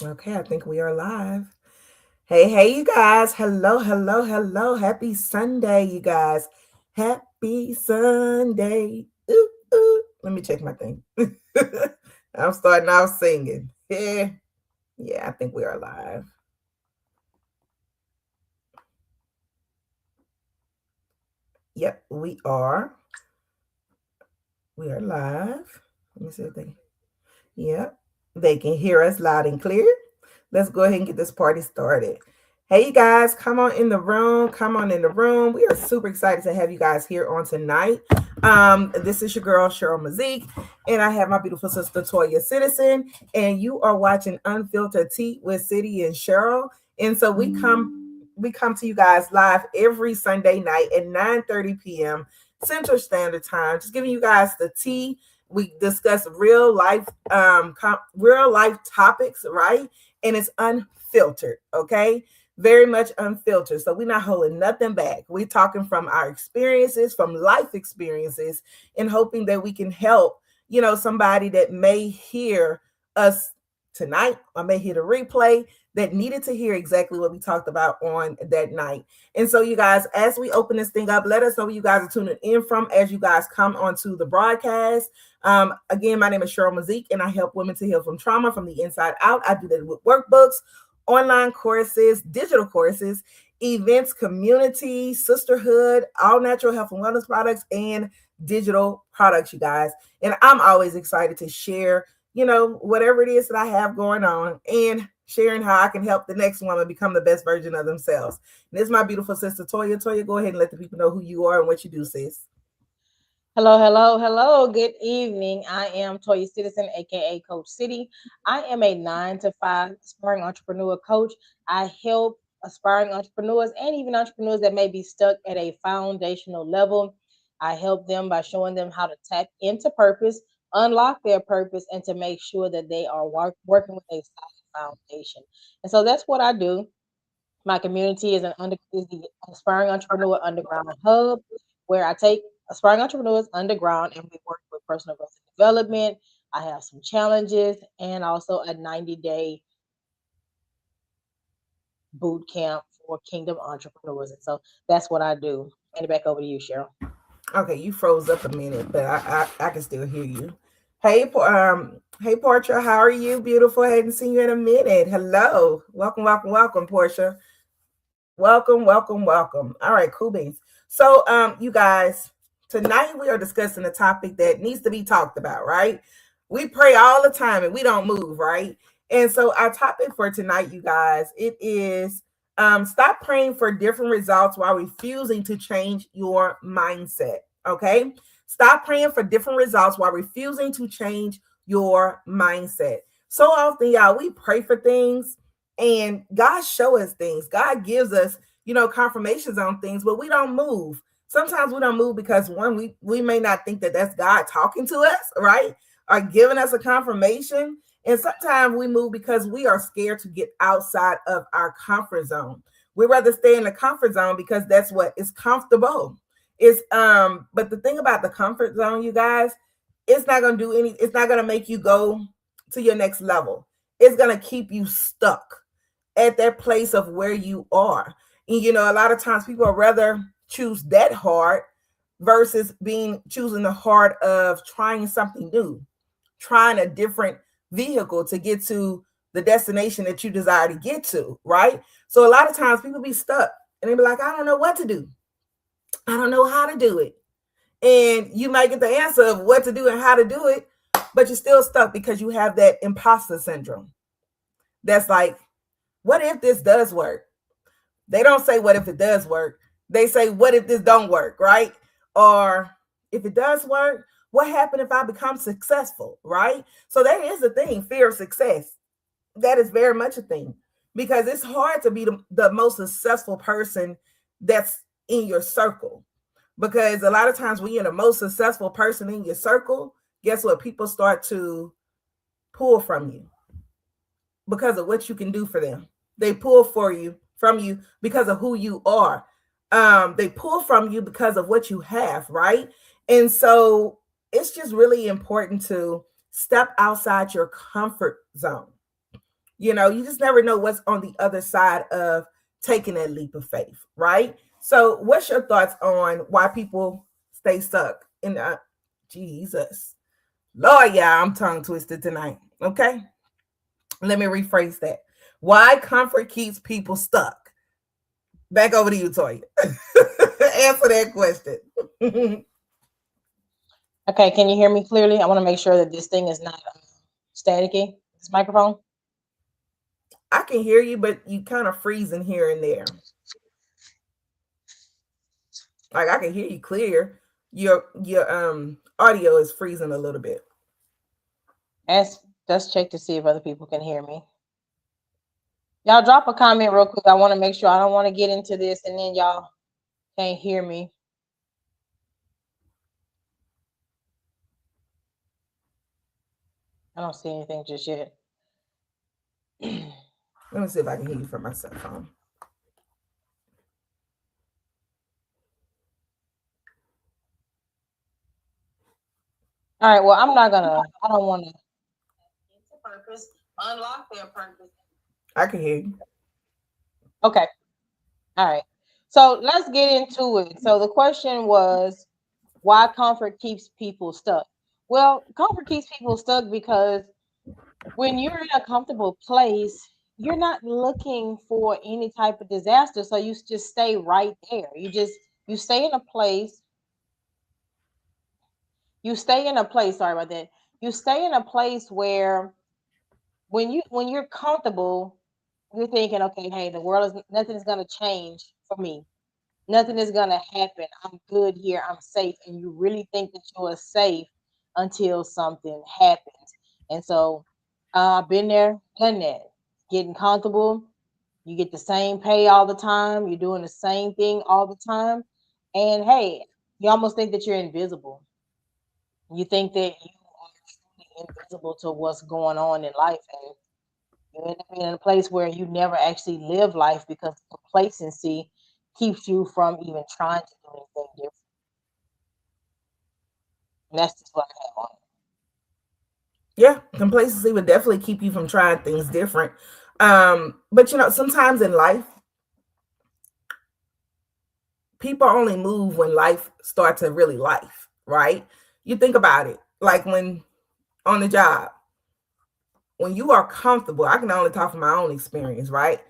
Okay, I think we are live. Hey, you guys. Hello. Happy Sunday, you guys. Happy Sunday. Ooh. Let me check my thing. I'm starting off singing. Yeah, I think we are live. Yep, we are. We are live. Let me see if they. Yep, they can hear us loud and clear. Let's go ahead and get this party started. Hey, you guys, come on in the room. Come on in the room. We are super excited to have you guys here on tonight. This is your girl, Cheryl Mazik, and I have my beautiful sister, Toya Citizen, and you are watching Unfiltered Tea with Citi and Cheryl. And so we come to you guys live every Sunday night at 9:30 p.m. Central Standard Time, just giving you guys the tea. We discuss real life topics, right? And it's unfiltered, okay? Very much unfiltered. So we're not holding nothing back. We're talking from our experiences, from life experiences, and hoping that we can help, somebody that may hear us tonight or may hear the replay that needed to hear exactly what we talked about on that night. And so, you guys, as we open this thing up, let us know where you guys are tuning in from as you guys come onto the broadcast. Again, my name is Cheryl Mazik, and I help women to heal from trauma from the inside out. I do that with workbooks, online courses, digital courses, events, community, sisterhood, all natural health and wellness products, and digital products, you guys. And I'm always excited to share, whatever it is that I have going on and sharing how I can help the next woman become the best version of themselves. And this is my beautiful sister, Toya. Toya, go ahead and let the people know who you are and what you do, sis. Hello. Good evening. I am Toya Citizen, aka Coach City. I am a 9 to 5 aspiring entrepreneur coach. I help aspiring entrepreneurs and even entrepreneurs that may be stuck at a foundational level. I help them by showing them how to tap into purpose, unlock their purpose, and to make sure that they are working with a solid foundation. And so that's what I do. My community is the Aspiring Entrepreneur Underground Hub, where I take aspiring entrepreneurs underground and we work with personal growth and development. I have some challenges and also a 90-day boot camp for Kingdom entrepreneurs. And so that's what I do. Hand it back over to you, Cheryl. Okay, you froze up a minute, but I can still hear you. Hey Portia, how are you? Beautiful. Hadn't seen you in a minute. Hello. Welcome, Portia. Welcome. All right, cool beans. So, you guys, tonight we are discussing a topic that needs to be talked about, right? We pray all the time and we don't move, right? And so our topic for tonight, you guys, it is stop praying for different results while refusing to change your mindset. Okay. Stop praying for different results while refusing to change your mindset. So often, y'all, we pray for things and God show us things. God gives us, confirmations on things, but we don't move. Sometimes we don't move because one, we may not think that that's God talking to us, right? Or giving us a confirmation. And sometimes we move because we are scared to get outside of our comfort zone. We rather stay in the comfort zone because that's what is comfortable. But the thing about the comfort zone, you guys, it's not gonna make you go to your next level. It's gonna keep you stuck at that place of where you are. And a lot of times people would rather choose that hard versus being choosing the heart of trying something new, trying a different vehicle to get to the destination that you desire to get to, right? So a lot of times people be stuck and they be like, I don't know what to do. I don't know how to do it. And you might get the answer of what to do and how to do it, but you're still stuck because you have that imposter syndrome. That's like, what if this does work? They don't say what if it does work. They say what if this don't work, right? Or if it does work, what happened if I become successful, right? So that is a thing, fear of success. That is very much a thing because it's hard to be the most successful person that's in your circle. Because a lot of times when you're the most successful person in your circle, guess what? People start to pull from you because of what you can do for them. They pull from you because of who you are. They pull from you because of what you have, right? And so it's just really important to step outside your comfort zone. You just never know what's on the other side of taking that leap of faith, right? So, what's your thoughts on why people stay stuck in Jesus? Lord, yeah, I'm tongue twisted tonight. Okay, let me rephrase that. Why comfort keeps people stuck? Back over to you, Toya. Answer that question. Okay, can you hear me clearly? I want to make sure that this thing is not staticky. This microphone. I can hear you, but you kind of freezing here and there. Like I can hear you clear. Your audio is freezing a little bit. Let's check to see if other people can hear me. Y'all drop a comment real quick. I want to make sure I don't want to get into this and then y'all can't hear me. I don't see anything just yet. Let me see if I can hear you from my cell phone. All right. Well, I don't want to purpose, unlock their purpose. I can hear you. Okay. All right. So let's get into it. So the question was, why comfort keeps people stuck? Well, comfort keeps people stuck because when you're in a comfortable place, you're not looking for any type of disaster. So you just stay right there. You stay in a place. You stay in a place. Sorry about that. You stay in a place where when you're comfortable, you're thinking, okay, hey, the world is nothing is gonna change for me. Nothing is gonna happen. I'm good here. I'm safe. And you really think that you are safe until something happens. And so I've been there, done that. Getting comfortable. You get the same pay all the time. You're doing the same thing all the time. And hey, you almost think that you're invisible. You think that you are truly invisible to what's going on in life. And you end up being in a place where you never actually live life because complacency keeps you from even trying to do anything different. And that's just what I have on it. Yeah, complacency would definitely keep you from trying things different. But sometimes in life, people only move when life starts to really life, right? You think about it, like when on the job, when you are comfortable, I can only talk from my own experience, right?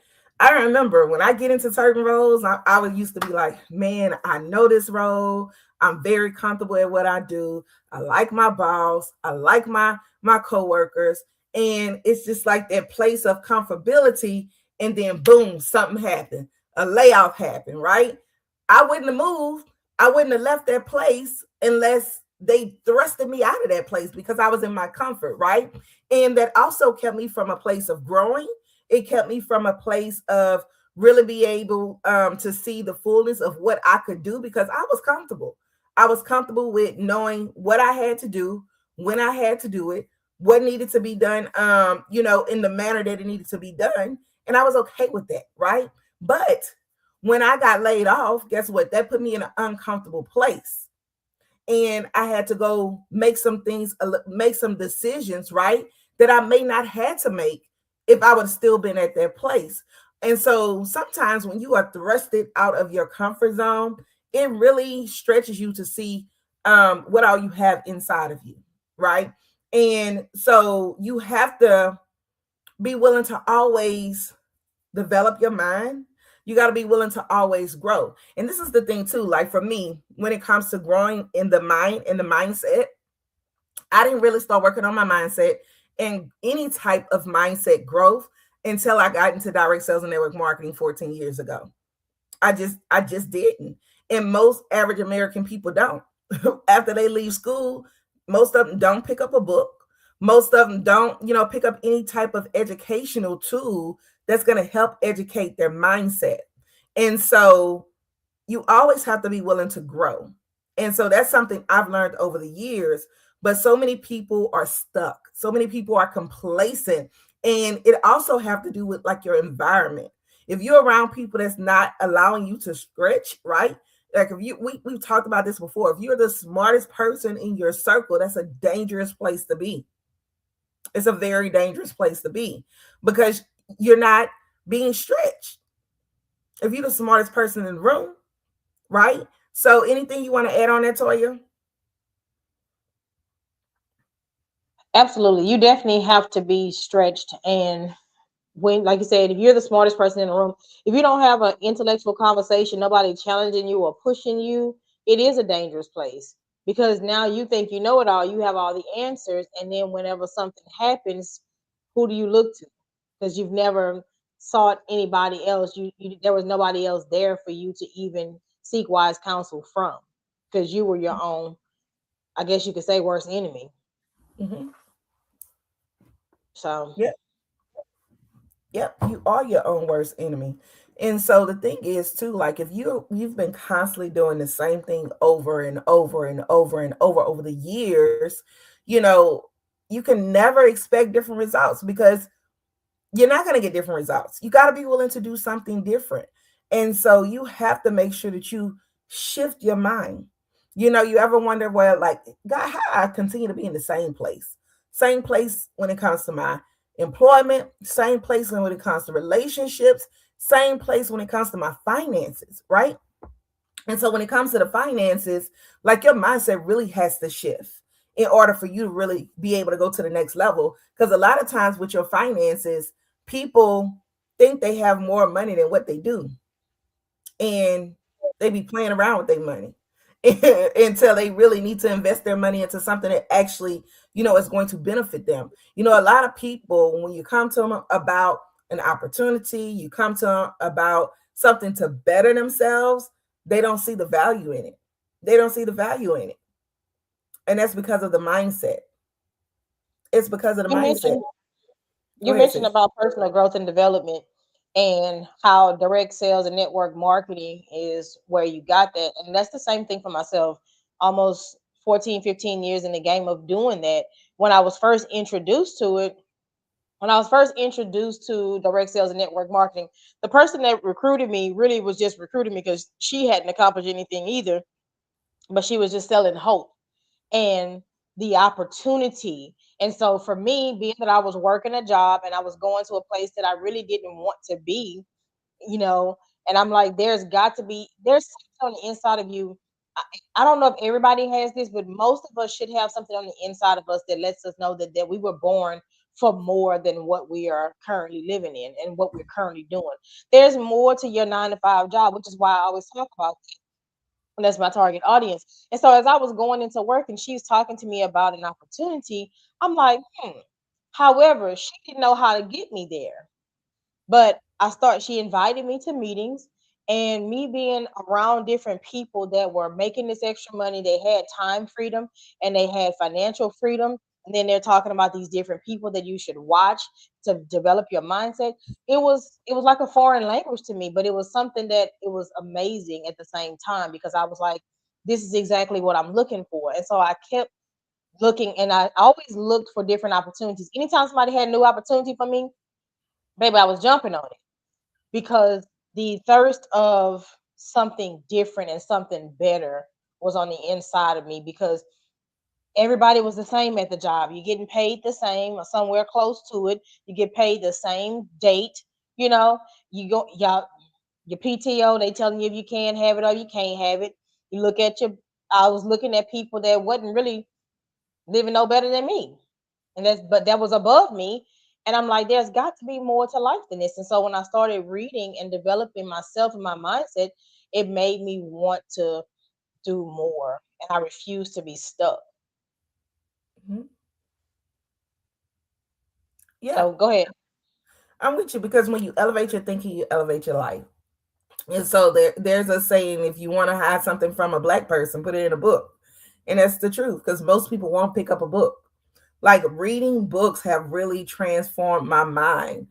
I remember when I get into certain roles, I would used to be like, man, I know this role. I'm very comfortable at what I do. I like my boss. I like my coworkers. And it's just like that place of comfortability. And then boom, something happened. A layoff happened, right? I wouldn't have moved. I wouldn't have left that place unless they thrusted me out of that place because I was in my comfort, right? And that also kept me from a place of growing. It kept me from a place of really be able to see the fullness of what I could do because I was comfortable. I was comfortable with knowing what I had to do, when I had to do it, what needed to be done, in the manner that it needed to be done. And I was okay with that, right? But when I got laid off, guess what? That put me in an uncomfortable place and I had to go make some things, make some decisions, right? That I may not had to make if I would have still been at that place. And so sometimes when you are thrusted out of your comfort zone, it really stretches you to see what all you have inside of you, right? And so you have to be willing to always develop your mind. You got to be willing to always grow. And this is the thing too, like for me, when it comes to growing in the mind and the mindset, I didn't really start working on my mindset and any type of mindset growth until I got into direct sales and network marketing 14 years ago. I just didn't. And most average American people don't. After they leave school, most of them don't pick up a book. Most of them don't, pick up any type of educational tool that's going to help educate their mindset. And so you always have to be willing to grow. And so that's something I've learned over the years. But so many people are stuck. So many people are complacent. And it also have to do with like your environment. If you're around people that's not allowing you to stretch, right? Like if we've talked about this before. If you're the smartest person in your circle, that's a dangerous place to be. It's a very dangerous place to be because you're not being stretched. If you're the smartest person in the room, right? So anything you want to add on that, Toya? Absolutely. You definitely have to be stretched. And when, like you said, if you're the smartest person in the room, if you don't have an intellectual conversation, nobody challenging you or pushing you, it is a dangerous place, because now you think you know it all, you have all the answers, and then whenever something happens, who do you look to? Because you've never sought anybody else. There was nobody else there for you to even seek wise counsel from, because you were your own, I guess you could say, worst enemy. Mm-hmm. So Yep, yep. You are your own worst enemy. And so the thing is too, like if you've been constantly doing the same thing over and over and over and over the years, you know, you can never expect different results because you're not going to get different results. You got to be willing to do something different. And so you have to make sure that you shift your mind. You know, you ever wonder, well, like, God, how I continue to be in the same place? Same place when it comes to my employment, same place when it comes to relationships, same place when it comes to my finances, right? And so when it comes to the finances, like your mindset really has to shift in order for you to really be able to go to the next level. Because a lot of times with your finances, people think they have more money than what they do. And they be playing around with their money until they really need to invest their money into something that actually, you know, is going to benefit them. You know, a lot of people, when you come to them about an opportunity, you come to them about something to better themselves, they don't see the value in it. They don't see the value in it. And that's because of the mindset. It's because of the you mindset. mentioned Go you ahead, mentioned sis. about personal growth and development, and how direct sales and network marketing is where you got that. And that's the same thing for myself. Almost 14, 15 years in the game of doing that. When I was first introduced to it, when I was first introduced to direct sales and network marketing, the person that recruited me really was just recruiting me because she hadn't accomplished anything either, but she was just selling hope and the opportunity. And so for me, being that I was working a job and I was going to a place that I really didn't want to be, you know, and I'm like, there's something on the inside of you. I, I don't know if everybody has this, but most of us should have something on the inside of us that lets us know that we were born for more than what we are currently living in and what we're currently doing. There's more to your 9 to 5 job, which is why I always talk about, and that's my target audience. And so as I was going into work and she's talking to me about an opportunity, I'm like, However, she didn't know how to get me there. But she invited me to meetings, and me being around different people that were making this extra money, they had time freedom and they had financial freedom. And then they're talking about these different people that you should watch to develop your mindset. It was like a foreign language to me, but it was something that it was amazing at the same time, because I was like, this is exactly what I'm looking for. And so I kept looking, and I always looked for different opportunities. Anytime somebody had a new opportunity for me, baby, I was jumping on it, because the thirst of something different and something better was on the inside of me, because everybody was the same at the job. You're getting paid the same or somewhere close to it. You get paid the same date. You know, you go y'all your PTO, they telling you if you can have it or you can't have it. You look at your I was looking at people that wasn't really living no better than me. But that was above me. And I'm like, there's got to be more to life than this. And so when I started reading and developing myself and my mindset, it made me want to do more. And I refuse to be stuck. Mhm. Yeah, So go ahead. I'm with you because when you elevate your thinking, you elevate your life. And so there's a saying, if you want to hide something from a black person, put it in a book. And that's the truth because most people won't pick up a book. Like reading books have really transformed my mind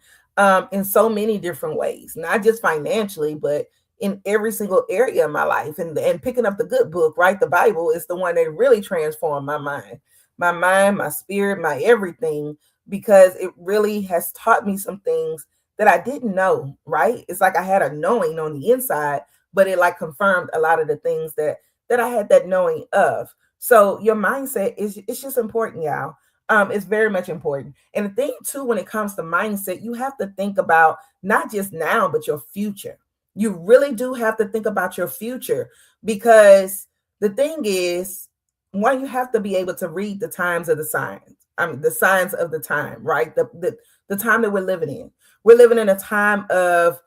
in so many different ways, not just financially, but in every single area of my life. And picking up the good book, right? The Bible is the one that really transformed my mind, my spirit, my everything, because it really has taught me some things that I didn't know, right? It's like I had a knowing on the inside, but it like confirmed a lot of the things that I had that knowing of. So your mindset is it's just important, y'all. Is very much important. And the thing too, when it comes to mindset, you have to think about not just now, but your future. You really do have to think about your future, because the thing is, one, you have to be able to read the times of the signs. I mean, the signs of the time, right? The time that we're living in. We're living in a time of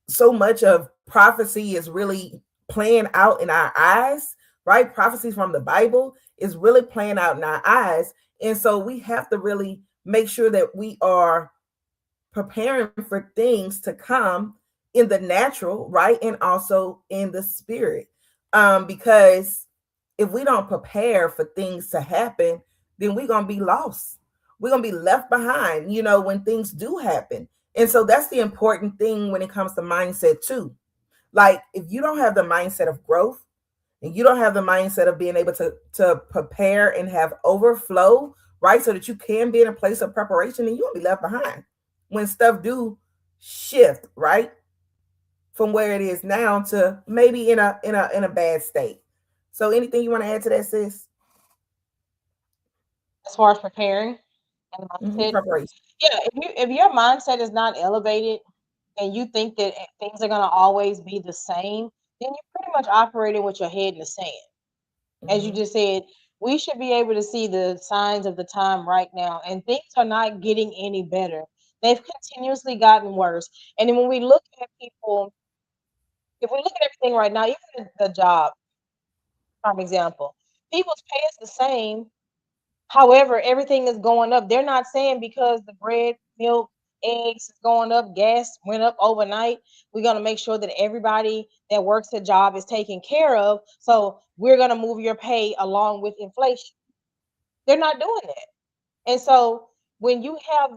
so much of prophecy is really playing out in our eyes, right? Prophecy from the Bible is really playing out in our eyes. And so we have to really make sure that we are preparing for things to come in the natural, right? And also in the spirit. Because if we don't prepare for things to happen, then we're going to be lost. We're going to be left behind, when things do happen. And so that's the important thing when it comes to mindset, too. Like, if you don't have the mindset of growth, and you don't have the mindset of being able to prepare and have overflow, right? So that you can be in a place of preparation, and you'll be left behind when stuff do shift, right? From where it is now to maybe in a bad state. So anything you want to add to that, sis? As far as preparing and mindset, Preparation. yeah, if your mindset is not elevated and you think that things are gonna always be the same, then you're pretty much operating with your head in the sand. As you Mm-hmm. just said, we should be able to see the signs of the time right now, and things are not getting any better. They've continuously gotten worse. And then when we look at people, if we look at everything right now, even the job, prime example, people's pay is the same. However, everything is going up. They're not saying because the bread, milk, eggs is going up, gas went up overnight. We're gonna make sure that everybody that works a job is taken care of. So we're gonna move your pay along with inflation. They're not doing that. And so when you have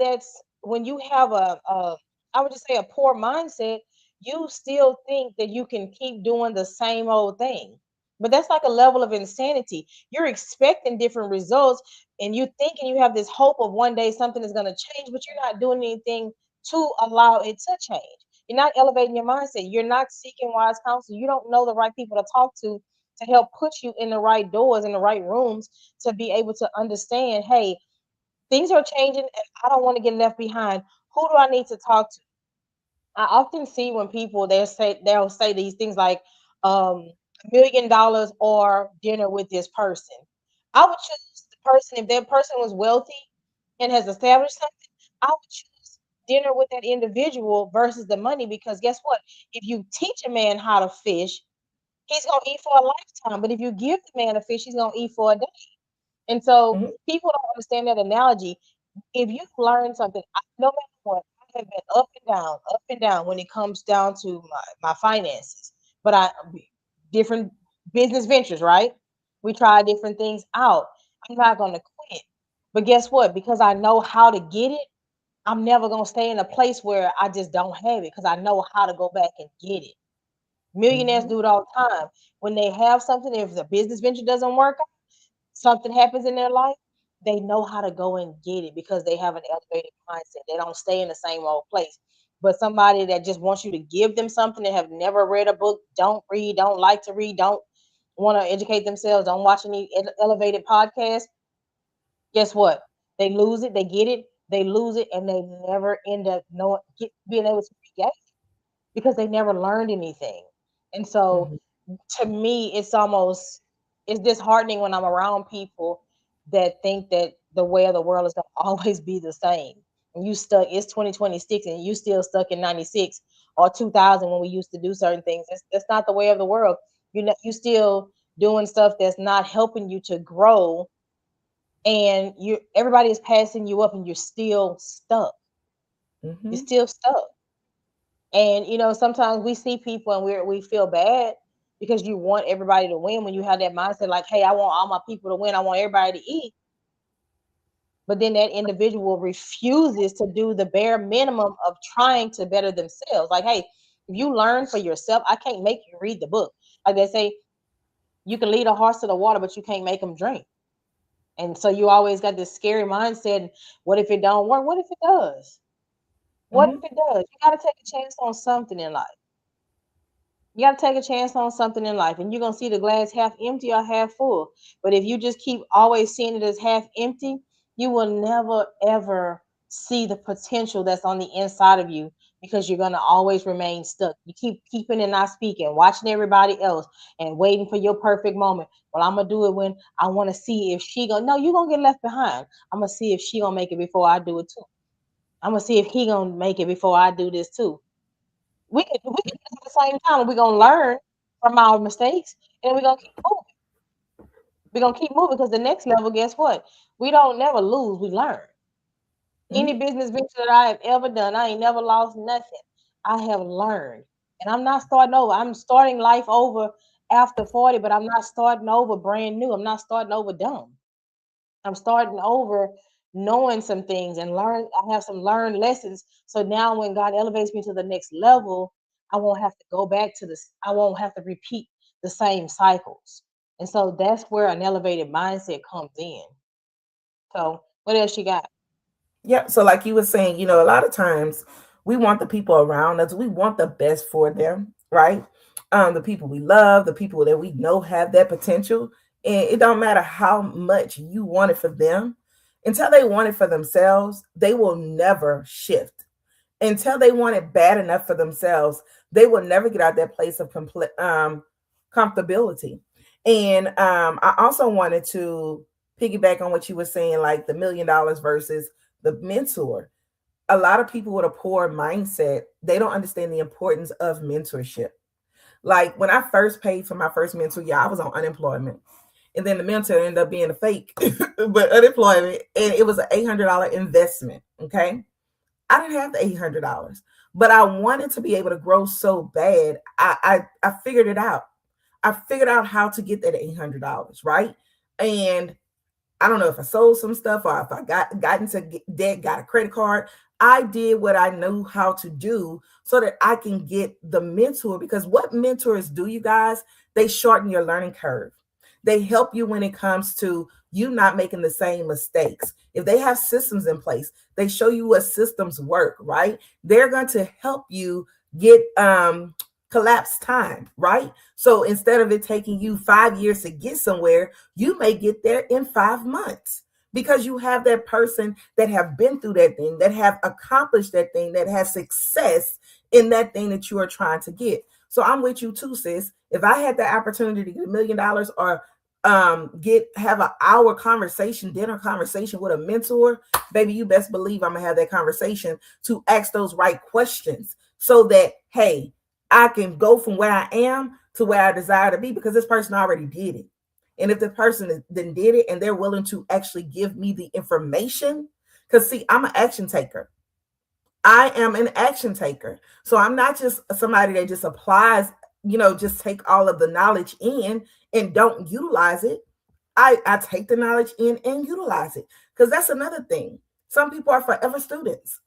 when you have I would just say a poor mindset, you still think that you can keep doing the same old thing. But that's like a level of insanity. You're expecting different results and you thinking you have this hope of one day something is going to change, but you're not doing anything to allow it to change. You're not elevating your mindset. You're not seeking wise counsel. You don't know the right people to talk to help put you in the right doors, in the right rooms to be able to understand, hey, things are changing and I don't want to get left behind. Who do I need to talk to? I often see when people they'll say these things like $1 million or dinner with this person. I would choose the person if that person was wealthy and has established something. I would choose dinner with that individual versus the money because guess what? If you teach a man how to fish, he's gonna eat for a lifetime. But if you give the man a fish, he's gonna eat for a day. And so Mm-hmm. people don't understand that analogy. If you learn something, no matter what, I have been up and down when it comes down to my finances. But different business ventures, right? We try different things out. I'm not gonna quit. But guess what? Because I know how to get it, I'm never gonna stay in a place where I just don't have it because I know how to go back and get it. Millionaires Mm-hmm. do it all the time. When they have something, if the business venture doesn't work, something happens in their life, they know how to go and get it because they have an elevated mindset. They don't stay in the same old place. But somebody that just wants you to give them something that have never read a book, don't read, don't like to read, don't want to educate themselves, don't watch any elevated podcasts, guess what? They lose it, they get it, they lose it, and they never end up being able to regain it because they never learned anything. And so Mm-hmm. to me, it's disheartening when I'm around people that think that the way of the world is gonna always be the same. And you stuck, it's 2026 and you still stuck in 96 or 2000 when we used to do certain things. That's not the way of the world. You still doing stuff that's not helping you to grow and you everybody is passing you up and you're still stuck. You're Mm-hmm. still stuck. And sometimes we see people and we feel bad because you want everybody to win when you have that mindset like, hey, I want all my people to win. I want everybody to eat. But then that individual refuses to do the bare minimum of trying to better themselves. Like, hey, if you learn for yourself, I can't make you read the book. Like they say, you can lead a horse to the water, but you can't make them drink. And so you always got this scary mindset. What if it don't work? What if it does? What Mm-hmm. if it does? You got to take a chance on something in life. You got to take a chance on something in life, and you're going to see the glass half empty or half full. But if you just keep always seeing it as half empty, You will never ever see the potential that's on the inside of you because you're gonna always remain stuck. You keep keeping and not speaking, watching everybody else and waiting for your perfect moment. Well, I'm gonna do it when I want to see if she gonna. No, you're gonna get left behind. I'm gonna see if she gonna make it before I do it too. I'm gonna see if he gonna make it before I do this too. We can do it at the same time. We're gonna learn from our mistakes, and we're gonna keep moving. We're gonna keep moving because the next level, guess what? We don't never lose, we learn. Any Mhm. business venture that I have ever done, I ain't never lost nothing. I have learned. And I'm not starting over. I'm starting life over after 40, but I'm not starting over brand new. I'm not starting over dumb. I'm starting over knowing some things and learn. I have some learned lessons. So now when God elevates me to the next level, I won't have to go back to this. I won't have to repeat the same cycles. And so that's where an elevated mindset comes in. So what else you got? Yeah. So, like you were saying, a lot of times we want the people around us, we want the best for them, right? The people we love, the people that we know have that potential. And it don't matter how much you want it for them, until they want it for themselves, they will never shift. Until they want it bad enough for themselves, they will never get out that place of comfortability. And I also wanted to piggyback on what you were saying, like the $1 million versus the mentor. A lot of people with a poor mindset, they don't understand the importance of mentorship. Like when I first paid for my first mentor, yeah, I was on unemployment. And then the mentor ended up being a fake, but unemployment. And it was an $800 investment. Okay. I didn't have the $800, but I wanted to be able to grow so bad. I figured it out. I figured out how to get that $800, right? And I don't know if I sold some stuff or if I got into debt, got a credit card. I did what I knew how to do so that I can get the mentor, because what mentors do, you guys, they shorten your learning curve. They help you when it comes to you not making the same mistakes. If they have systems in place, they show you what systems work, right? They're going to help you get collapse time, right? So instead of it taking you 5 years to get somewhere, you may get there in 5 months because you have that person that have been through that thing, that have accomplished that thing, that has success in that thing that you are trying to get. So I'm with you too, sis. If I had the opportunity to get $1 million or get have an hour conversation, dinner conversation with a mentor, baby, you best believe I'm gonna have that conversation to ask those right questions so that, hey, I can go from where I am to where I desire to be, because this person already did it. And if the person then did it and they're willing to actually give me the information, because see, I'm an action taker. I am an action taker. So I'm not just somebody that just applies, just take all of the knowledge in and don't utilize it. I take the knowledge in and utilize it. Because that's another thing. Some people are forever students.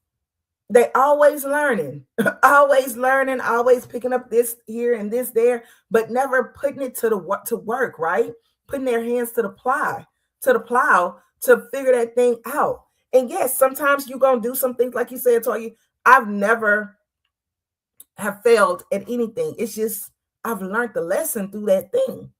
They always learning, always picking up this here and this there, but never putting it to the what to work, right? Putting their hands to the plow to figure that thing out. And yes, sometimes you're gonna do some things like you said, Toya. I've never have failed at anything. It's just I've learned the lesson through that thing.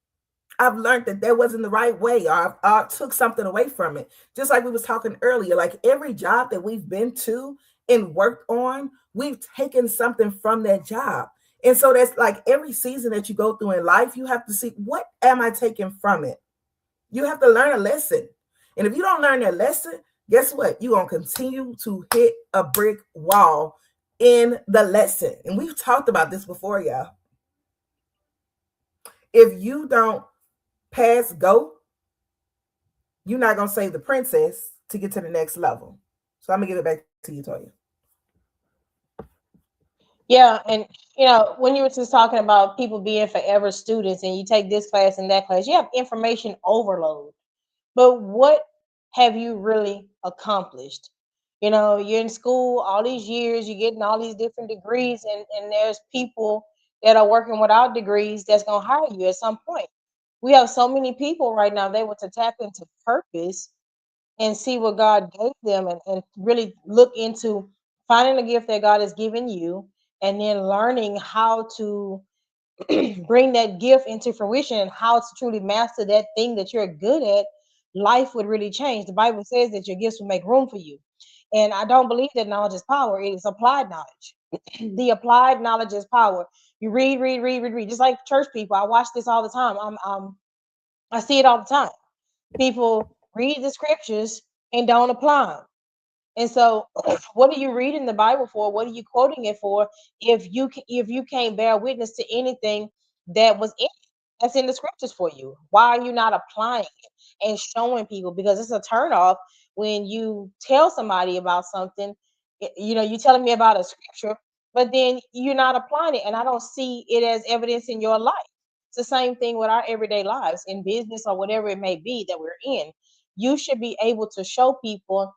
I've learned that that wasn't the right way, or I took something away from it. Just like we was talking earlier, like every job that we've been to and worked on, we've taken something from that job. And so that's like every season that you go through in life, you have to see, what am I taking from it? You have to learn a lesson. And if you don't learn that lesson, guess what? You're going to continue to hit a brick wall in the lesson. And we've talked about this before, y'all. If you don't pass go, you're not gonna save the princess to get to the next level. So I'm gonna give it back to you, Toya. Yeah, and when you were just talking about people being forever students and you take this class and that class, you have information overload. But what have you really accomplished? You're in school all these years, you're getting all these different degrees, and there's people that are working without degrees that's gonna hire you at some point. We have so many people right now, they want to tap into purpose and see what God gave them, and really look into finding the gift that God has given you and then learning how to bring that gift into fruition and how to truly master that thing that you're good at, life would really change. The Bible says that your gifts will make room for you. And I don't believe that knowledge is power. It is applied knowledge. The applied knowledge is power. You read, read, read, read, read. Just like church people, I watch this all the time. I see it all the time. People read the scriptures and don't apply them. And so, what are you reading the Bible for? What are you quoting it for? If you can't bear witness to anything that was in it, that's in the scriptures for you, why are you not applying it and showing people? Because it's a turnoff when you tell somebody about something. You know, you telling me about a scripture, but then you're not applying it, and I don't see it as evidence in your life. It's the same thing with our everyday lives in business or whatever it may be that we're in. You should be able to show people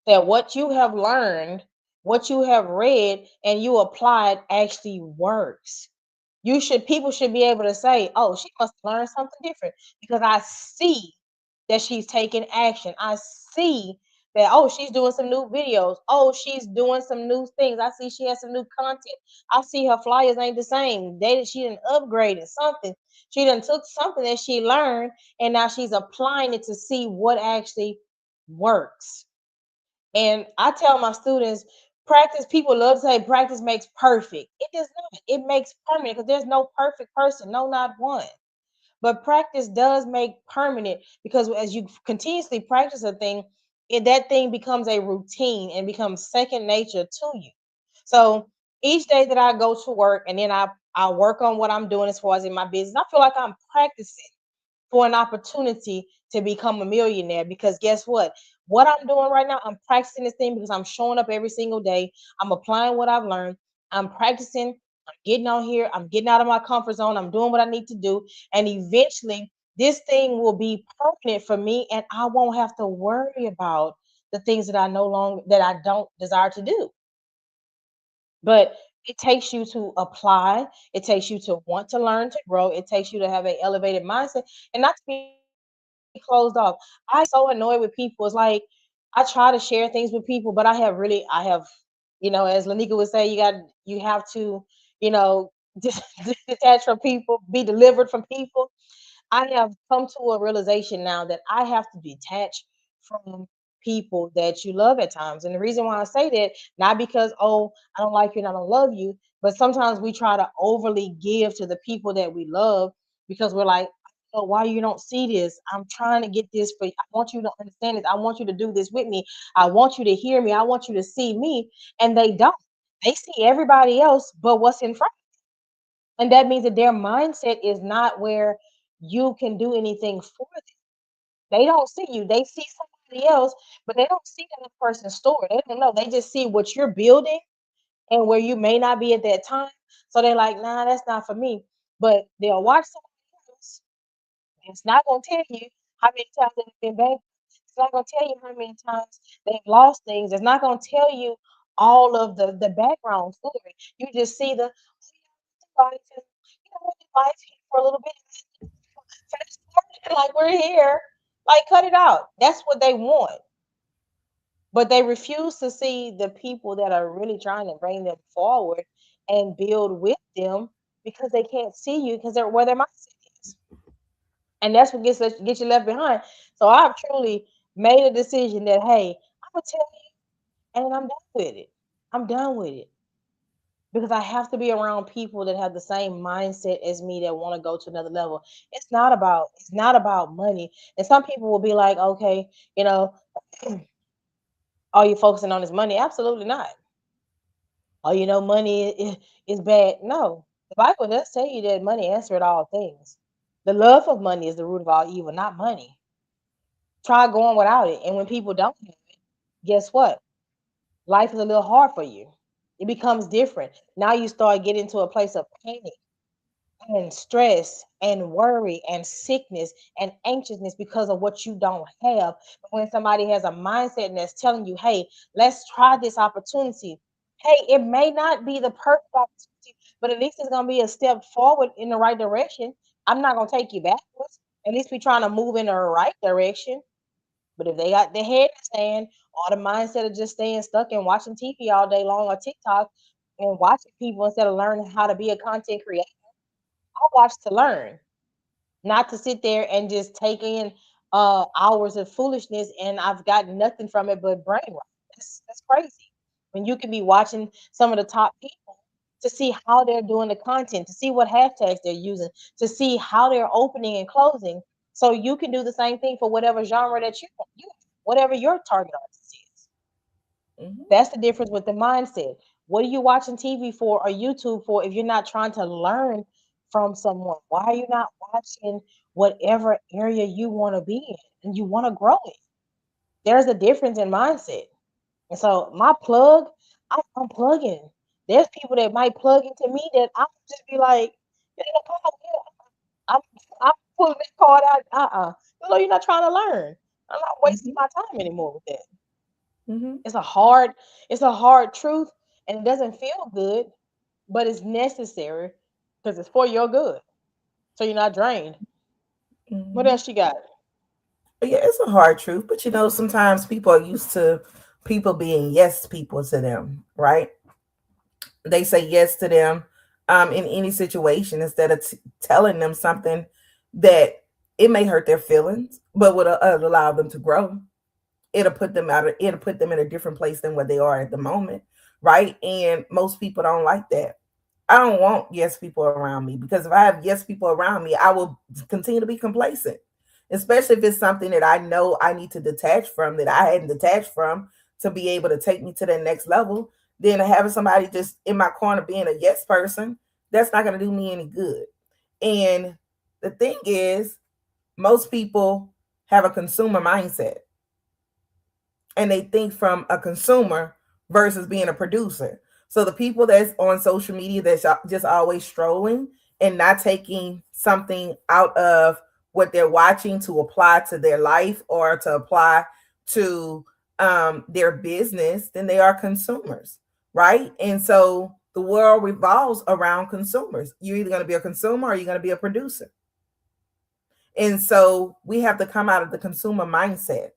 that what you have learned, what you have read, and you applied actually works. People should be able to say, "Oh, she must learn something different because I see that she's taking action. I see that she's doing some new videos. Oh, she's doing some new things. I see she has some new content. I see her flyers ain't the same. She didn't upgrade it something. She done took something that she learned and now she's applying it to see what actually works." And I tell my students, practice, people love to say practice makes perfect. It does not. It makes permanent because there's no perfect person, no, not one. But practice does make permanent because as you continuously practice a thing, that thing becomes a routine and becomes second nature to you. So each day that I go to work and then I work on what I'm doing as far as in my business, I feel like I'm practicing for an opportunity to become a millionaire. Because guess what? What I'm doing right now, I'm practicing this thing because I'm showing up every single day. I'm applying what I've learned. I'm practicing. I'm getting on here. I'm getting out of my comfort zone. I'm doing what I need to do. And eventually, this thing will be permanent for me, and I won't have to worry about the things that I don't desire to do. But it takes you to apply. It takes you to want to learn to grow. It takes you to have an elevated mindset and not to be closed off. I used to be so annoyed with people. It's like I try to share things with people, but I have, as Lanika would say, you have to, you know, detach from people, be delivered from people. I have come to a realization now that I have to detach from people that you love at times. And the reason why I say that, not because, I don't like you and I don't love you, but sometimes we try to overly give to the people that we love because we're like, oh, why you don't see this? I'm trying to get this for you. I want you to understand this. I want you to do this with me. I want you to hear me. I want you to see me. And they don't. They see everybody else but what's in front. And that means that their mindset is not where you can do anything for them. They don't see you. They see somebody else, but they don't see that person's story. They don't know. They just see what you're building and where you may not be at that time. So they're like, nah, that's not for me. But they'll watch somebody else. It's not gonna tell you how many times they've been bankrupt. It's not gonna tell you how many times they've lost things. It's not gonna tell you all of the background story. You just see the life and life here for a little bit. Fast forward, like we're here. Like cut it out. That's what they want. But they refuse to see the people that are really trying to bring them forward and build with them because they can't see you because they're where their mindset is. And that's what gets you left behind. So I've truly made a decision that hey, I'm gonna tell you, and I'm done with it. I'm done with it because I have to be around people that have the same mindset as me that want to go to another level. It's not about money. And some people will be like, okay, you know, all you focusing on is money. Absolutely not. Oh, money is bad. No, the Bible does tell you that money answered all things. The love of money is the root of all evil, not money. Try going without it. And when people don't have it, guess what? Life is a little hard for you. It becomes different. Now you start getting to a place of panic and stress and worry and sickness and anxiousness because of what you don't have. But when somebody has a mindset and that's telling you, hey, let's try this opportunity. Hey, it may not be the perfect opportunity, but at least it's going to be a step forward in the right direction. I'm not going to take you backwards. At least we're trying to move in the right direction. But if they got their head in the sand or the mindset of just staying stuck and watching TV all day long or TikTok and watching people instead of learning how to be a content creator, I watch to learn, not to sit there and just take in. hours of foolishness and I've gotten nothing from it but brainwash. That's crazy. When you can be watching some of the top people to see how they're doing the content, to see what hashtags they're using, to see how they're opening and closing. So you can do the same thing for whatever genre that you whatever your target audience is. Mm-hmm. That's the difference with the mindset. What are you watching TV for or YouTube for if you're not trying to learn from someone? Why are you not watching whatever area you want to be in and you want to grow in? There's a difference in mindset. And so my plug, I'm plugging. There's people that might plug into me that I'll just be like, you know, come on, yeah, I'm, I'm pulling that card out. No, you're not trying to learn. I'm not wasting Mm-hmm. my time anymore with that. Mm-hmm. It's a hard, it's a hard truth, and it doesn't feel good, but it's necessary because it's for your good. So you're not drained. What Mm-hmm. else you got? Yeah, it's a hard truth, but sometimes people are used to people being yes people to them, right? They say yes to them in any situation instead of telling them something that it may hurt their feelings, but would allow them to grow. It'll put them in a different place than where they are at the moment, right? And most people don't like that. I don't want yes people around me, because if I have yes people around me, I will continue to be complacent, especially if it's something that I know I need to detach from, that I hadn't detached from, to be able to take me to the next level. Then having somebody just in my corner being a yes person, that's not going to do me any good. And the thing is, most people have a consumer mindset, and they think from a consumer versus being a producer. So the people that's on social media that's just always strolling and not taking something out of what they're watching to apply to their life or to apply to their business, then they are consumers, right? And so the world revolves around consumers. You're either going to be a consumer or you're going to be a producer. And so we have to come out of the consumer mindset.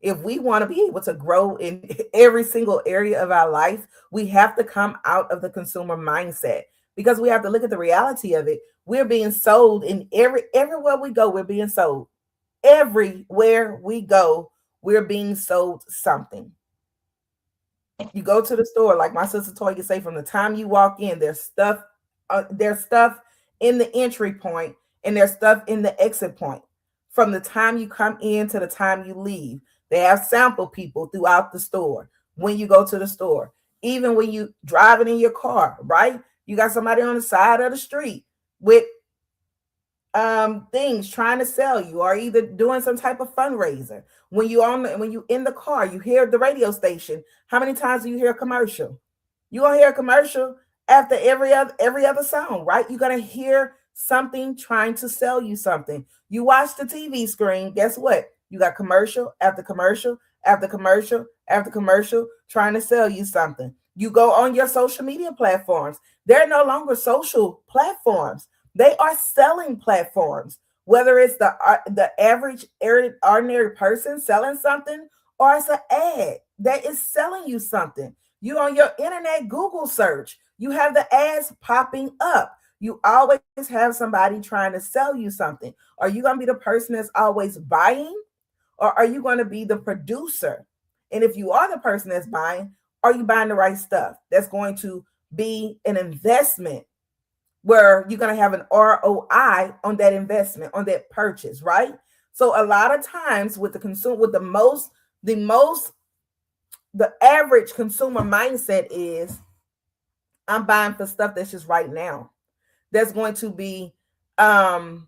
If we want to be able to grow in every single area of our life, we have to come out of the consumer mindset, because we have to look at the reality of it. We're being sold in everywhere we go, we're being sold. Everywhere we go, we're being sold something. You go to the store, like my sister Toya say, from the time you walk in, there's stuff in the entry point, and there's stuff in the exit point. From the time you come in to the time you leave, they have sample people throughout the store. When you go to the store, even when you driving in your car, right? You got somebody on the side of the street with things trying to sell you, or either doing some type of fundraiser. When you in the car, you hear the radio station. How many times do you hear a commercial? You gonna hear a commercial after every other song, right? You're gonna hear something trying to sell you something. You watch the TV screen, guess what? You got commercial after commercial after commercial after commercial trying to sell you something. You go on your social media platforms. They're no longer social platforms. They are selling platforms. Whether it's the average ordinary person selling something, or it's an ad that is selling you something. You on your internet Google search, you have the ads popping up. You always have somebody trying to sell you something. Are you going to be the person that's always buying, or are you going to be the producer? And if you are the person that's buying, are you buying the right stuff that's going to be an investment, where you're going to have an ROI on that investment, on that purchase, right? So a lot of times with the most, the average consumer mindset is, I'm buying for stuff that's just right now, that's going to be um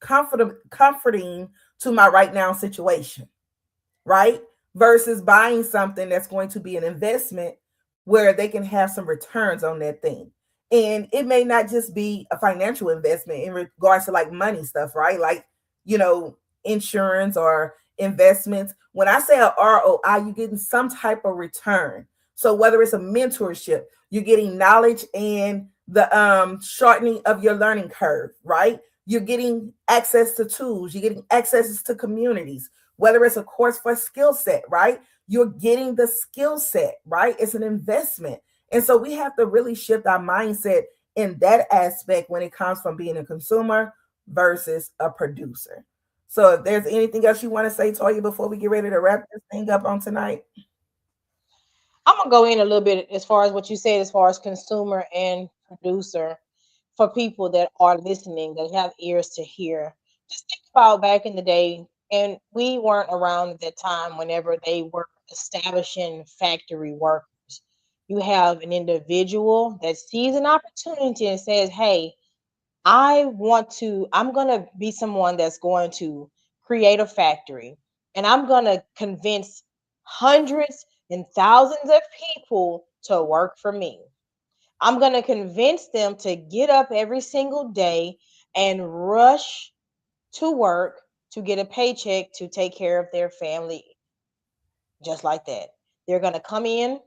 comforting to my right now situation, right? Versus buying something that's going to be an investment, where they can have some returns on that thing. And it may not just be a financial investment in regards to like money stuff, right? Like, you know, insurance or investments. When I say a ROI, you're getting some type of return. So whether it's a mentorship, you're getting knowledge and the shortening of your learning curve, right? You're getting access to tools, you're getting access to communities, whether it's a course for skill set, right? You're getting the skill set, right? It's an investment. And so we have to really shift our mindset in that aspect when it comes from being a consumer versus a producer. So if there's anything else you want to say, Toya, before we get ready to wrap this thing up on tonight. I'm gonna go in a little bit as far as what you said, as far as consumer and producer, for people that are listening that have ears to hear. Just think about back in the day, and we weren't around at that time whenever they were establishing factory workers. You have an individual that sees an opportunity and says, "Hey, I'm going to be someone that's going to create a factory, and I'm going to convince hundreds and thousands of people to work for me. I'm going to convince them to get up every single day and rush to work to get a paycheck to take care of their family, just like that. They're going to come in,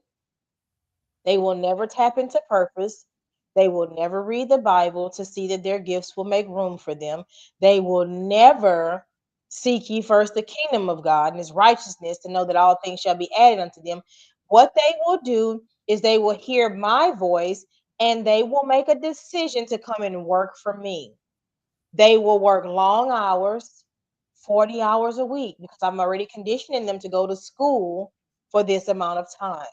they will never tap into purpose. They will never read the Bible to see that their gifts will make room for them. They will never seek ye first the kingdom of God and his righteousness to know that all things shall be added unto them. What they will do is they will hear my voice and they will make a decision to come and work for me. They will work long hours, 40 hours a week, because I'm already conditioning them to go to school for this amount of time.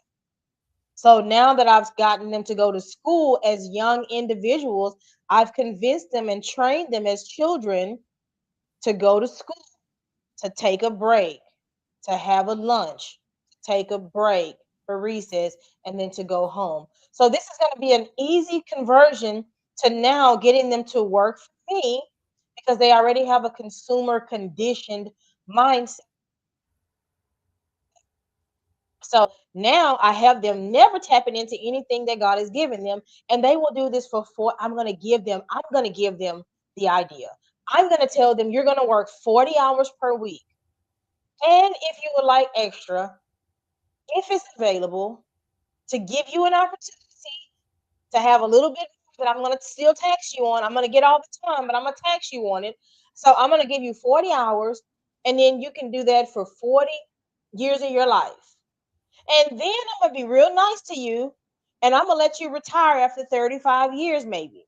So now that I've gotten them to go to school as young individuals, I've convinced them and trained them as children to go to school, to take a break, to have a lunch, to take a break for recess, and then to go home. So this is going to be an easy conversion to now getting them to work for me because they already have a consumer conditioned mindset. So now I have them never tapping into anything that God has given them, and they will do this for four. I'm going to give them the idea. I'm going to tell them you're going to work 40 hours per week. And if you would like extra, if it's available, to give you an opportunity to have a little bit that I'm going to still tax you on. I'm going to get all the time, but I'm going to tax you on it. So I'm going to give you 40 hours, and then you can do that for 40 years of your life. And then I'm gonna be real nice to you, and I'm gonna let you retire after 35 years, maybe.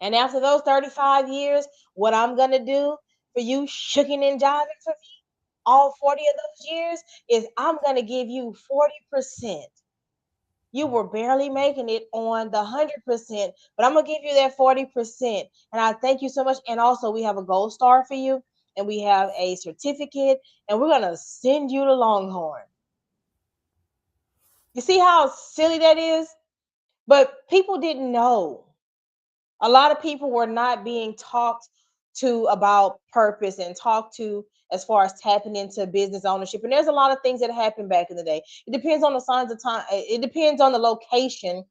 And after those 35 years, what I'm gonna do for you, shucking and jiving for me, all 40 of those years, is I'm gonna give you 40%. You were barely making it on the 100%, but I'm gonna give you that 40%. And I thank you so much. And also, we have a gold star for you, and we have a certificate, and we're gonna send you to Longhorn. You see how silly that is? But people didn't know. A lot of people were not being talked to about purpose and talked to as far as tapping into business ownership. And there's a lot of things that happened back in the day. It depends on the signs of time. It depends on the location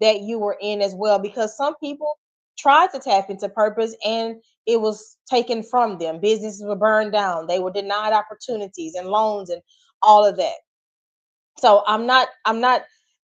that you were in as well, because some people tried to tap into purpose and it was taken from them. Businesses were burned down. They were denied opportunities and loans and all of that. So I'm not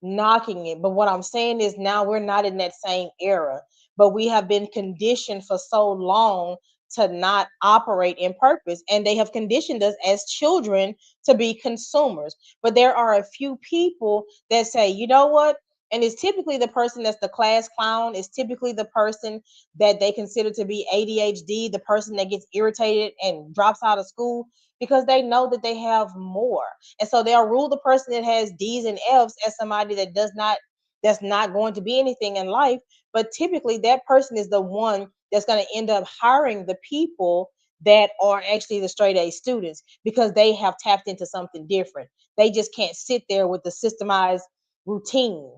knocking it, but what I'm saying is now we're not in that same era, but we have been conditioned for so long to not operate in purpose, and they have conditioned us as children to be consumers. But there are a few people that say, you know what? And it's typically the person that's the class clown, it's typically the person that they consider to be ADHD, the person that gets irritated and drops out of school because they know that they have more. And so they'll rule the person that has D's and F's as somebody that that's not going to be anything in life. But typically that person is the one that's going to end up hiring the people that are actually the straight A students because they have tapped into something different. They just can't sit there with the systemized routine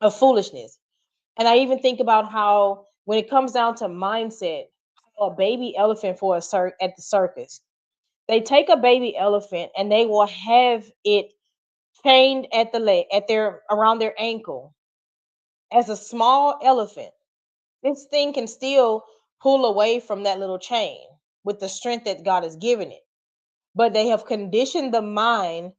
of foolishness. And I even think about how when it comes down to mindset, a baby elephant for at the circus, they take a baby elephant and they will have it chained at the leg, at their around their ankle as a small elephant. This thing can still pull away from that little chain with the strength that God has given it. But they have conditioned the mind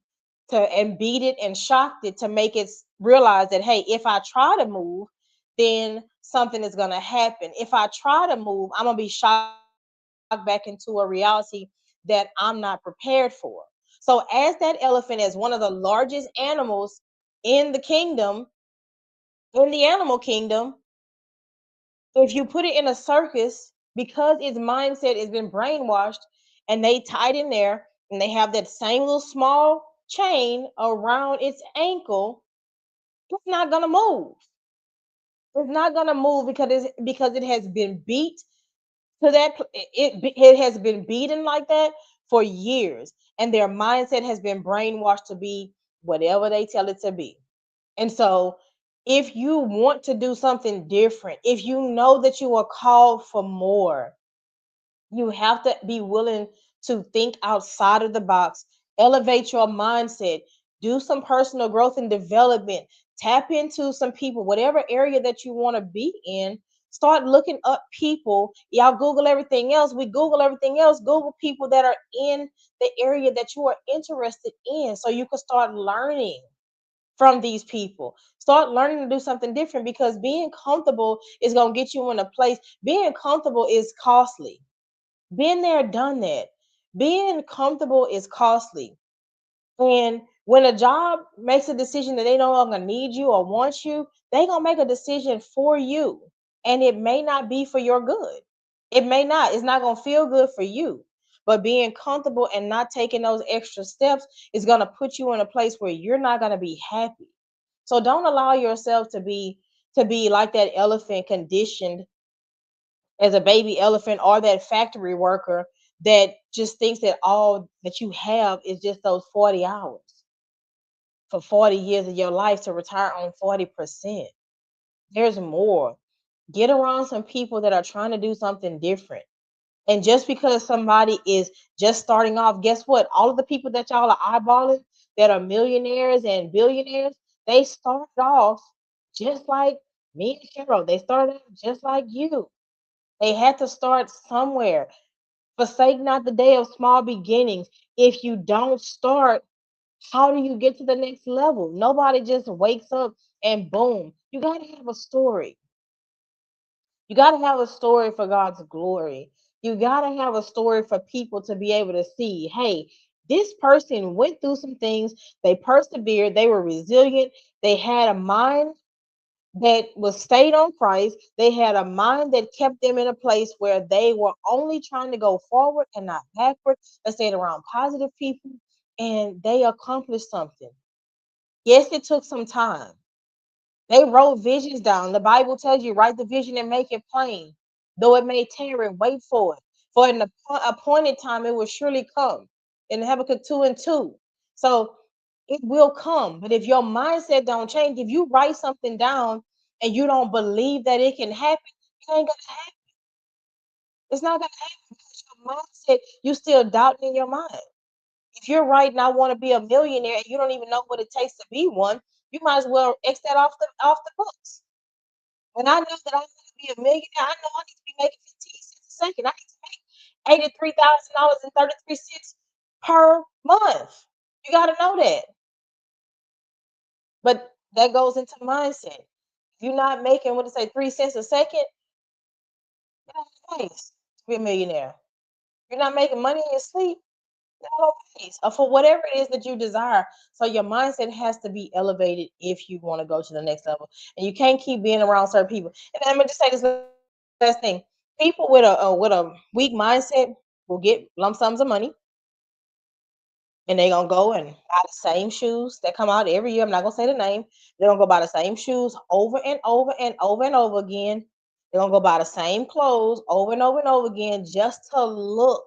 to and beat it and shocked it to make it realize that hey, if I try to move, then something is gonna happen. If I try to move, I'm gonna be shocked back into a reality that I'm not prepared for. So as that elephant is one of the largest animals in the kingdom, in the animal kingdom, if you put it in a circus, because its mindset has been brainwashed and they tied in there and they have that same little small chain around its ankle, it's not gonna move. It's not gonna move because it has been beat to it has been beaten like that for years, and their mindset has been brainwashed to be whatever they tell it to be. And so, if you want to do something different, if you know that you are called for more, you have to be willing to think outside of the box, elevate your mindset, do some personal growth and development, tap into some people, whatever area that you want to be in. Start looking up people. Y'all Google everything else. We Google everything else. Google people that are in the area that you are interested in so you can start learning from these people. Start learning to do something different because being comfortable is going to get you in a place. Being comfortable is costly. Been there, done that. Being comfortable is costly. And when a job makes a decision that they no longer need you or want you, they gonna make a decision for you. And it may not be for your good. It may not. It's not gonna feel good for you. But being comfortable and not taking those extra steps is gonna put you in a place where you're not gonna be happy. So don't allow yourself to be like that elephant, conditioned as a baby elephant, or that factory worker that just thinks that all that you have is just those 40 hours for 40 years of your life to retire on 40%. There's more. Get around some people that are trying to do something different. And just because somebody is just starting off, guess what? All of the people that y'all are eyeballing that are millionaires and billionaires, they started off just like me and Cheryl. They started off just like you. They had to start somewhere. Forsake not the day of small beginnings. If you don't start, how do you get to the next level? Nobody just wakes up and boom. You got to have a story. You got to have a story for God's glory. You got to have a story for people to be able to see, hey, this person went through some things. They persevered. They were resilient. They had a mind that was stayed on Christ. They had a mind that kept them in a place where they were only trying to go forward and not backward. They stayed around positive people and they accomplished something. Yes, it took some time. They wrote visions down. The Bible tells you, write the vision and make it plain. Though it may tarry, wait for it. For in the appointed time, it will surely come. In Habakkuk 2 and 2. So it will come. But if your mindset don't change, if you write something down and you don't believe that it can happen, it ain't gonna happen. It's not gonna happen because your mindset, you still doubting in your mind. If you're writing, I want to be a millionaire, and you don't even know what it takes to be one, you might as well X that off the books. When I know that I want to be a millionaire, I know I need to be making 15 cents a second. I need to make $83,000 and 33 cents per month. You got to know that. But that goes into mindset. If you're not making, what to say, 3 cents a second, get out of place to be a millionaire. You're not making money in your sleep, get out of place. Or for whatever it is that you desire. So your mindset has to be elevated if you want to go to the next level. And you can't keep being around certain people. And let me just say this last thing. People with a weak mindset will get lump sums of money, and they're gonna go and buy the same shoes that come out every year. I'm not gonna say the name. They're gonna go buy the same shoes over and over and over and over again. They're gonna go buy the same clothes over and over and over again just to look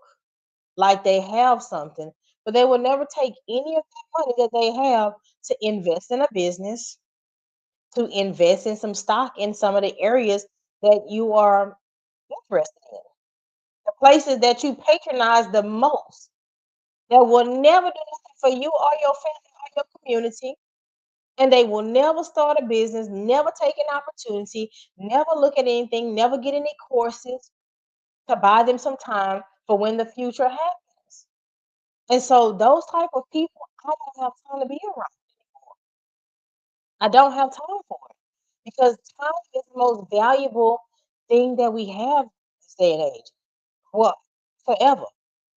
like they have something. But they will never take any of that money that they have to invest in a business, to invest in some stock in some of the areas that you are interested in. The places that you patronize the most, that will never do nothing for you or your family or your community. And they will never start a business, never take an opportunity, never look at anything, never get any courses to buy them some time for when the future happens. And so those type of people, I don't have time to be around. I don't have time for it because time is the most valuable thing that we have in this day and age. Well, forever.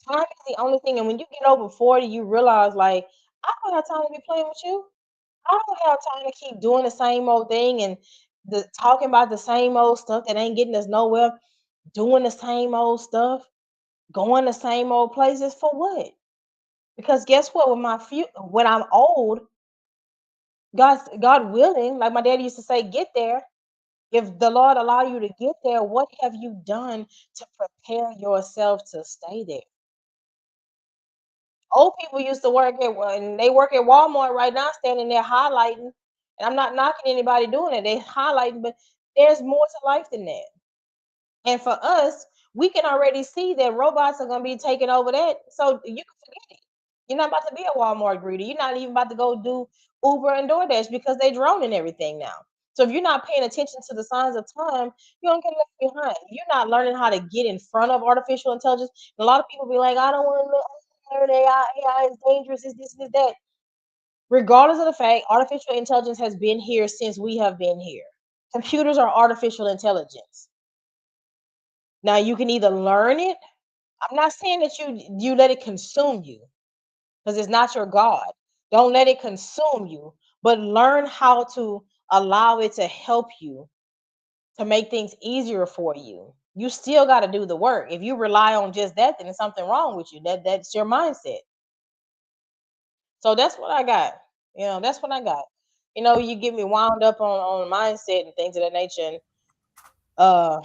Time is the only thing. And when you get over 40, you realize, like, I don't have time to be playing with you. I don't have time to keep doing the same old thing and talking about the same old stuff that ain't getting us nowhere. doing the same old stuff, going the same old places for what? Because guess what? When I'm old, God willing, like my daddy used to say, get there. If the Lord allow you to get there, what have you done to prepare yourself to stay there? Old people used to work and they work at Walmart right now, standing there highlighting. And I'm not knocking anybody doing it. They highlighting, but there's more to life than that. And for us, we can already see that robots are going to be taking over that. So you can forget it. You're not about to be a Walmart greeter. You're not even about to go do Uber and DoorDash because they drone and everything now. So if you're not paying attention to the signs of time, you don't get left behind. You're not learning how to get in front of artificial intelligence. And a lot of people be like, I don't want to learn AI. AI is dangerous. Is this, is that. Regardless of the fact, artificial intelligence has been here since we have been here. Computers are artificial intelligence. Now you can either learn it. I'm not saying that you let it consume you because it's not your God. Don't let it consume you, but learn how to allow it to help you to make things easier for you. You still got to do the work. If you rely on just that, then there's something wrong with you. That's your mindset. So that's what I got. That's what I got. You get me wound up on mindset and things of that nature, and uh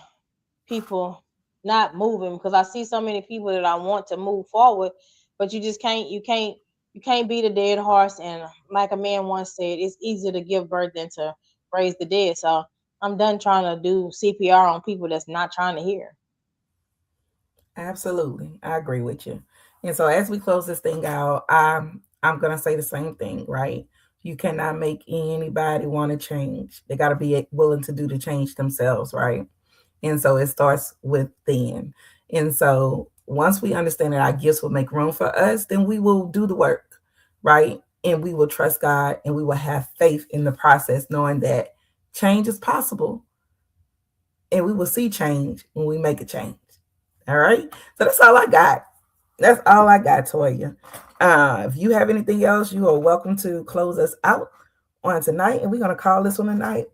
people not moving because I see so many people that I want to move forward, but you just can't. You can't beat a dead horse. And like a man once said, it's easier to give birth than to raise the dead. So I'm done trying to do CPR on people that's not trying to hear. Absolutely. I agree with you. And so as we close this thing out, I'm gonna say the same thing, right? You cannot make anybody want to change. They gotta be willing to do the change themselves, right? And so it starts within. And so once we understand that our gifts will make room for us, then we will do the work, right? And we will trust God and we will have faith in the process, knowing that change is possible and we will see change when we make a change. All right. So that's all I got. That's all I got, Toya. If you have anything else, you are welcome to close us out on tonight. And we're going to call this one a night.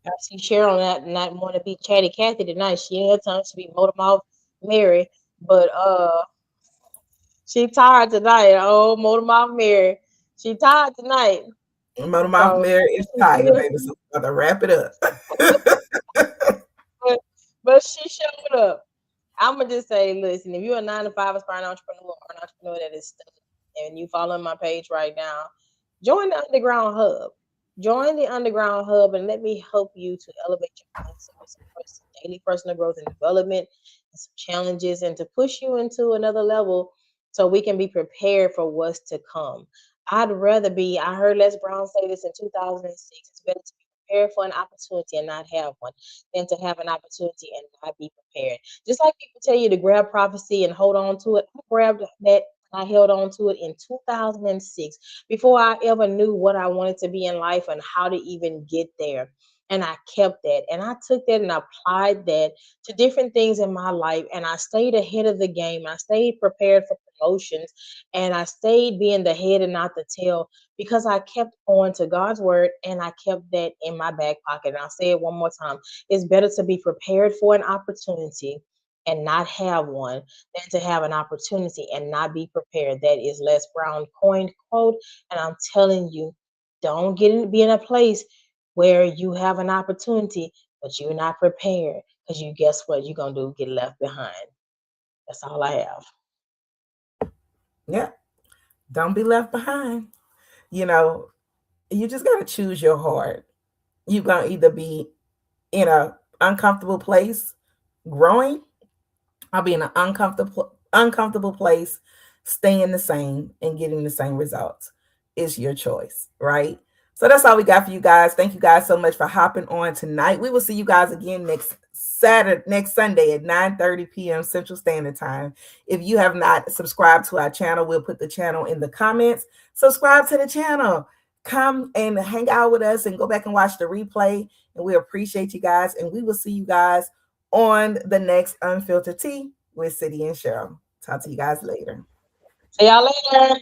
I see Cheryl not want to be chatty Cathy tonight. She had time to be motor mouth Mary, but she tired tonight. Oh, motor mouth Mary, she tired tonight. Mother Mouth So, Mary is tired, baby. So we're going to wrap it up. but, but she showed up. I'm gonna just say, listen, if you're a 9 to 5 aspiring entrepreneur or an entrepreneur that is stuck and you following my page right now, join the Underground Hub. Join the Underground Hub and let me help you to elevate your mindset with some daily personal growth and development and some challenges and to push you into another level so we can be prepared for what's to come. I heard Les Brown say this in 2006. It's better to be prepared for an opportunity and not have one than to have an opportunity and not be prepared. Just like people tell you to grab prophecy and hold on to it, I grabbed that. I held on to it in 2006 before I ever knew what I wanted to be in life and how to even get there. And I kept that and I took that and applied that to different things in my life. And I stayed ahead of the game. I stayed prepared for promotions and I stayed being the head and not the tail because I kept on to God's word and I kept that in my back pocket. And I'll say it one more time. It's better to be prepared for an opportunity and not have one than to have an opportunity and not be prepared. That is Les Brown coined quote. And I'm telling you, don't be in a place where you have an opportunity, but you're not prepared. Because you guess what you're gonna do? Get left behind. That's all I have. Yeah. Don't be left behind. You know, you just got to choose your heart. You're going to either be in a uncomfortable place growing. I'll be in an uncomfortable place, staying the same and getting the same results. It's your choice, right? So that's all we got for you guys. Thank you guys so much for hopping on tonight. We will see you guys again next Sunday at 9:30 p.m. Central Standard Time. If you have not subscribed to our channel, we'll put the channel in the comments. Subscribe to the channel. Come and hang out with us and go back and watch the replay. And we appreciate you guys. And we will see you guys on the next Unfiltered Tea with Citi and Cheryl. Talk to you guys later. See y'all later.